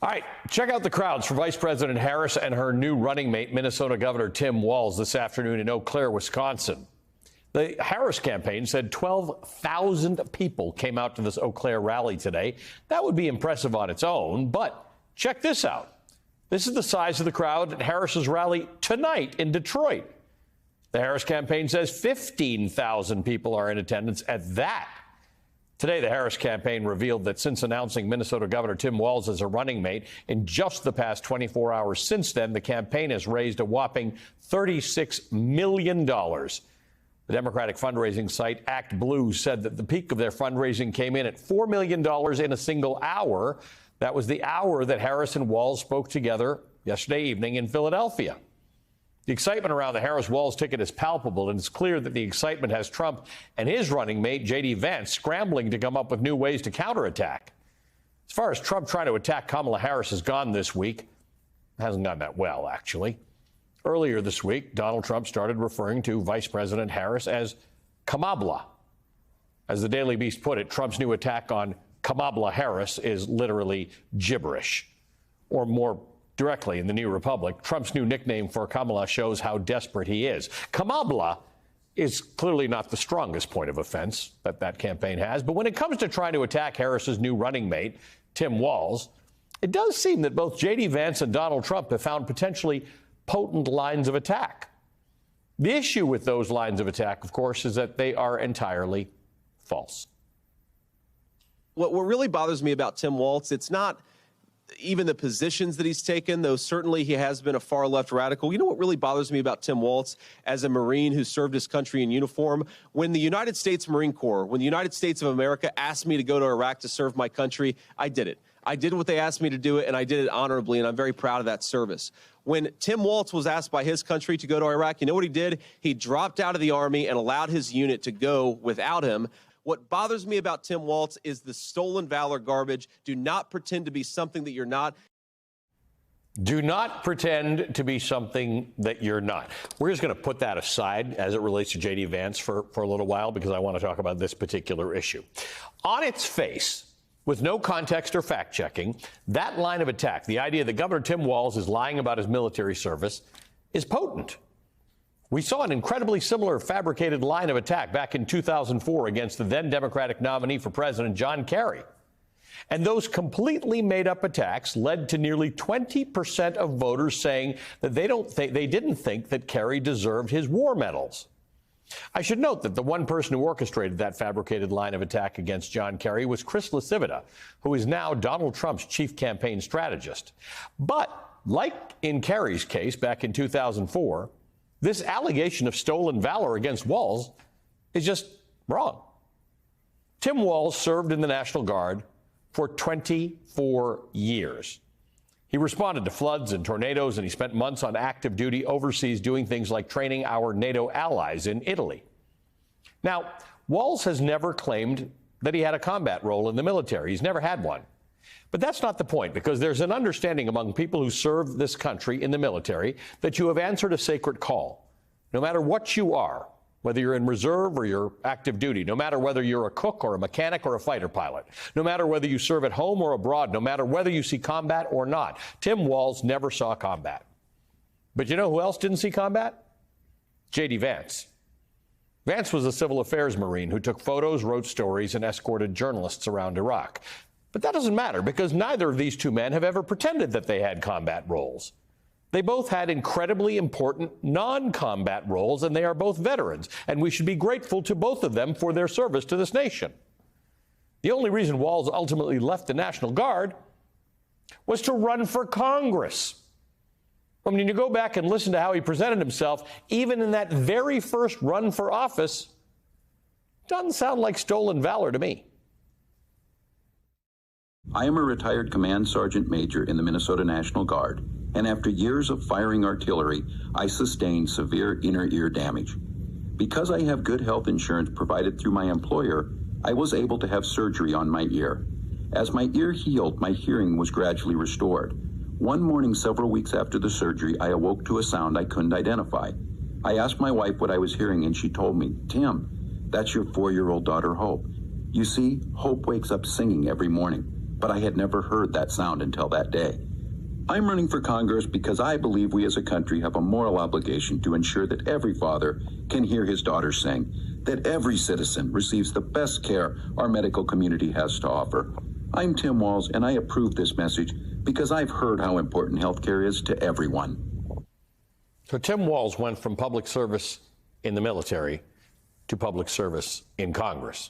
All right, check out the crowds for Vice President Harris and her new running mate, Minnesota Governor Tim Walz, this afternoon in Eau Claire, Wisconsin. The Harris campaign said 12,000 people came out to this Eau Claire rally today. That would be impressive on its own, but check this out. This is the size of the crowd at Harris's rally tonight in Detroit. The Harris campaign says 15,000 people are in attendance at that. Today, the Harris campaign revealed that since announcing Minnesota Governor Tim Walz as a running mate, in just the past 24 hours since then, the campaign has raised a whopping $36 million. The Democratic fundraising site Act Blue said that the peak of their fundraising came in at $4 million in a single hour. That was the hour that Harris and Walz spoke together yesterday evening in Philadelphia. The excitement around the Harris-Walz ticket is palpable, and it's clear that the excitement has Trump and his running mate, J.D. Vance, scrambling to come up with new ways to counterattack. As far as Trump trying to attack Kamala Harris has gone this week, it hasn't gone that well, actually. Earlier this week, Donald Trump started referring to Vice President Harris as Kamabla. As the Daily Beast put it, Trump's new attack on Kamala Harris is literally gibberish. Or more directly in the New Republic, Trump's new nickname for Kamala shows how desperate he is. Kamabla is clearly not the strongest point of offense that that campaign has, but when it comes to trying to attack Harris's new running mate, Tim Walz, it does seem that both J.D. Vance and Donald Trump have found potentially potent lines of attack. The issue with those lines of attack, of course, is that they are entirely false. What really bothers me about Tim Walz, it's not even the positions that he's taken, though certainly he has been a far-left radical. You know what really bothers me about Tim Walz as a Marine who served his country in uniform? When the United States Marine Corps, when the United States of America asked me to go to Iraq to serve my country, I did it. I did what they asked me to do it, and I did it honorably, and I'm very proud of that service. When Tim Walz was asked by his country to go to Iraq, you know what he did? He dropped out of the Army and allowed his unit to go without him. What bothers me about Tim Walz is the stolen valor garbage. Do not pretend to be something that you're not. Do not pretend to be something that you're not. We're just going to put that aside as it relates to J.D. Vance for a little while, because I want to talk about this particular issue. On its face, with no context or fact-checking, that line of attack, the idea that Governor Tim Walz is lying about his military service, is potent. We saw an incredibly similar fabricated line of attack back in 2004 against the then Democratic nominee for president, John Kerry. And those completely made-up attacks led to nearly 20% of voters saying that they didn't think that Kerry deserved his war medals. I should note that the one person who orchestrated that fabricated line of attack against John Kerry was Chris LaCivita, who is now Donald Trump's chief campaign strategist. But like in Kerry's case back in 2004, this allegation of stolen valor against Walz is just wrong. Tim Walz served in the National Guard for 24 years. He responded to floods and tornadoes, and he spent months on active duty overseas doing things like training our NATO allies in Italy. Now, Walz has never claimed that he had a combat role in the military. He's never had one. But that's not the point, because there's an understanding among people who serve this country in the military that you have answered a sacred call. No matter what you are, whether you're in reserve or you're active duty, no matter whether you're a cook or a mechanic or a fighter pilot, no matter whether you serve at home or abroad, no matter whether you see combat or not, Tim Walz never saw combat. But you know who else didn't see combat? J.D. Vance. Vance was a civil affairs Marine who took photos, wrote stories, and escorted journalists around Iraq. But that doesn't matter, because neither of these two men have ever pretended that they had combat roles. They both had incredibly important non-combat roles, and they are both veterans, and we should be grateful to both of them for their service to this nation. The only reason Walz ultimately left the National Guard was to run for Congress. I mean, you go back and listen to how he presented himself, even in that very first run for office, doesn't sound like stolen valor to me. I am a retired Command Sergeant Major in the Minnesota National Guard, and after years of firing artillery, I sustained severe inner ear damage. Because I have good health insurance provided through my employer, I was able to have surgery on my ear. As my ear healed, my hearing was gradually restored. One morning several weeks after the surgery, I awoke to a sound I couldn't identify. I asked my wife what I was hearing, and she told me, "Tim, that's your 4-year-old daughter, Hope. You see, Hope wakes up singing every morning. but I had never heard that sound until that day. I'm running for Congress because I believe we as a country have a moral obligation to ensure that every father can hear his daughter sing, that every citizen receives the best care our medical community has to offer. I'm Tim Walz, and I approve this message because I've heard how important health care is to everyone. So Tim Walz went from public service in the military to public service in Congress.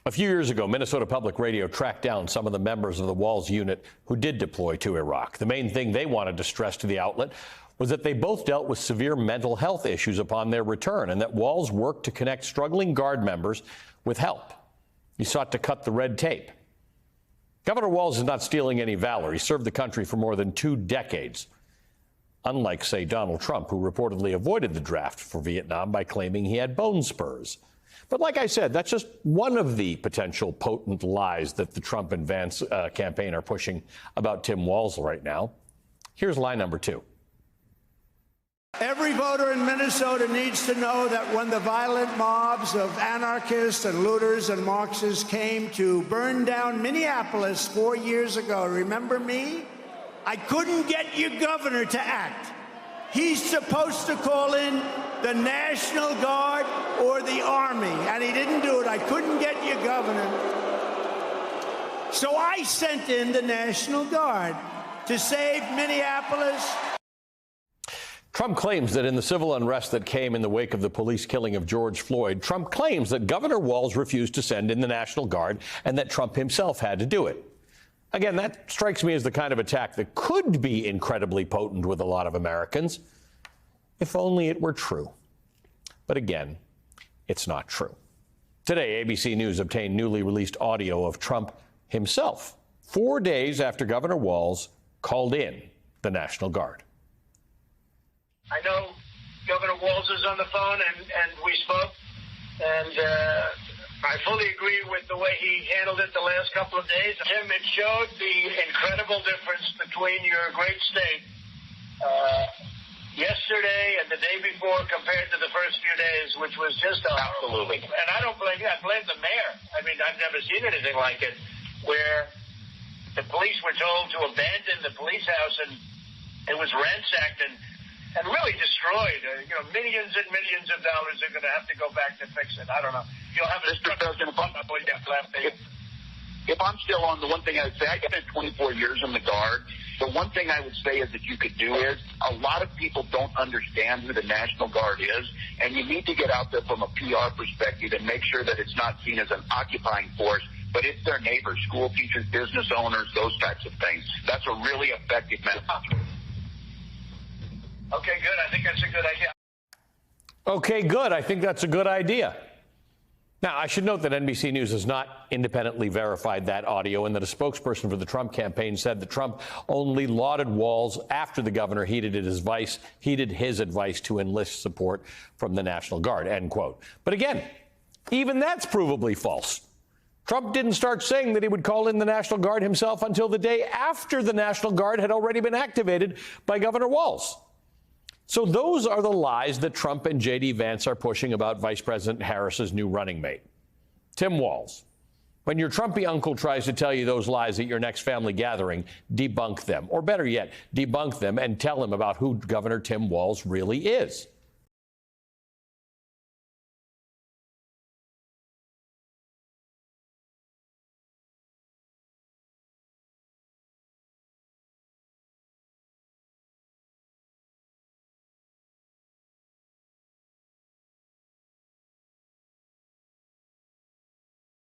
A few years ago, Minnesota Public Radio tracked down some of the members of the Walz unit who did deploy to Iraq. The main thing they wanted to stress to the outlet was that they both dealt with severe mental health issues upon their return, and that Walz worked to connect struggling Guard members with help. He sought to cut the red tape. Governor Walz is not stealing any valor. He served the country for more than 2 decades. Unlike, say, Donald Trump, who reportedly avoided the draft for Vietnam by claiming he had bone spurs. But like I said, that's just one of the potential potent lies that the Trump and Vance campaign are pushing about Tim Walz right now. Here's lie number 2. Every voter in Minnesota needs to know that when the violent mobs of anarchists and looters and Marxists came to burn down Minneapolis 4 years ago, remember me? I couldn't get your governor to act. He's supposed to call in the National Guard or the Army, and he didn't do it. I couldn't get your governor. So I sent in the National Guard to save Minneapolis. Trump claims that in the civil unrest that came in the wake of the police killing of George Floyd, Trump claims that Governor Walz refused to send in the National Guard and that Trump himself had to do it. Again, that strikes me as the kind of attack that could be incredibly potent with a lot of Americans, if only it were true. But again, it's not true. Today, ABC News obtained newly released audio of Trump himself, 4 days after Governor Walz called in the National Guard. I know Governor Walz is on the phone, and we spoke, and I fully agree with the way he handled it the last couple of days. Tim, it showed the incredible difference between your great state yesterday and the day before compared to the first few days, which was just absolutely. And I don't blame you. I blame the mayor. I mean, I've never seen anything like it, where the police were told to abandon the police house, and it was ransacked and really destroyed. Millions and millions of dollars are going to have to go back to fix it. I don't know. You'll have a if I'm still on, the one thing I would say, I spent 24 years in the Guard. The one thing I would say is that you could do is, a lot of people don't understand who the National Guard is, and you need to get out there from a PR perspective and make sure that it's not seen as an occupying force, but it's their neighbors, school teachers, business owners, those types of things. That's a really effective message. Okay, good. I think that's a good idea. Okay, good. I think that's a good idea. Now, I should note that NBC News has not independently verified that audio, and that a spokesperson for the Trump campaign said that Trump only lauded Walz after the governor heeded his advice to enlist support from the National Guard, end quote. But again, even that's provably false. Trump didn't start saying that he would call in the National Guard himself until the day after the National Guard had already been activated by Governor Walz. So those are the lies that Trump and J.D. Vance are pushing about Vice President Harris's new running mate, Tim Walz. When your Trumpy uncle tries to tell you those lies at your next family gathering, debunk them. Or better yet, debunk them and tell him about who Governor Tim Walz really is.